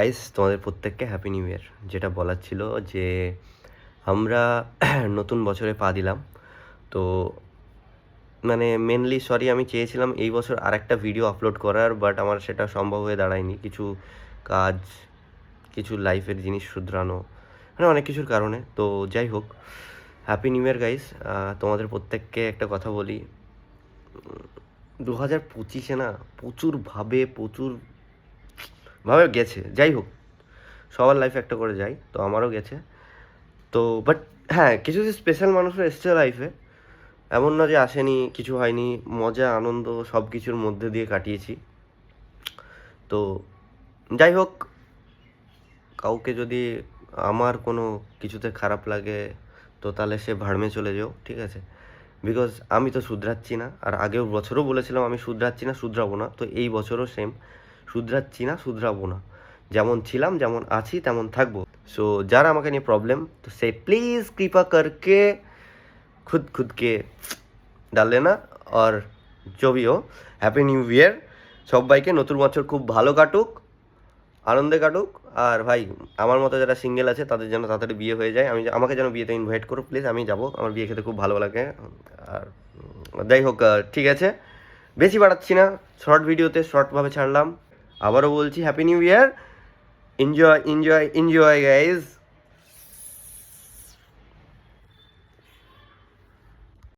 Guys, তোমাদের প্রত্যেককে happy new year. যেটা বলার ছিল যে আমরা নতুন বছরে পা দিলাম। তো মানে মেনলি সরি, আমি চেয়েছিলাম এই বছর আরেকটা ভিডিও আপলোড করার, বাট আমার সেটা সম্ভব হয়ে দাঁড়ায়নি। কিছু কাজ, কিছু লাইফের জিনিস শুধরানো, মানে অনেক কিছুর কারণে। তো যাই হোক, হ্যাপি নিউ ইয়ার গাইস। তোমাদের প্রত্যেককে একটা কথা বলি, 2025-এ না প্রচুরভাবে গেছে। যাই হোক, সবার লাইফে একটা করে যায়, তো আমারও গেছে। তো বাট হ্যাঁ, কিছু কিছু স্পেশাল মানুষরা এসছে লাইফে, এমন না যে আসেনি, কিছু হয়নি। মজা আনন্দ সব কিছুর মধ্যে দিয়ে কাটিয়েছি। তো যাই হোক, কাউকে যদি আমার কোনো কিছুতে খারাপ লাগে তো তাহলে সে ভাড়মে চলে যাও, ঠিক আছে? বিকজ আমি তো শুধরাচ্ছি না, আর আগের বছরও বলেছিলাম আমি শুধরাচ্ছি না, শুধরাবো না। তো এই বছরও সেম, শুধরাচ্ছি না, শুধরাবো না। যেমন ছিলাম, যেমন আছি, তেমন থাকবো। सो যারা আমাকে নিয়ে প্রবলেম, তো সে প্লিজ কৃপা करके खुद के ডাল लेना। और जो भी हो, হ্যাপি নিউ ইয়ার সবাইকে। নতুন বছর খুব ভালো কাটুক, আনন্দে কাটুক। আর ভাই, আমার মতো যারা সিঙ্গেল আছে তাদের যেন তাড়াতাড়ি বিয়ে হয়ে যায়। আমাকে যেন বিয়েতে ইনভাইট করো প্লিজ, আমি যাব। আমার বিয়ে খেতে খুব ভালো লাগে। আর যাই হোক, ঠিক আছে, বেশি বাড়াচ্ছি না, শর্ট ভিডিওতে শর্টভাবে ছাড়লাম। আবারও বলছি happy new year. Enjoy enjoy enjoy guys.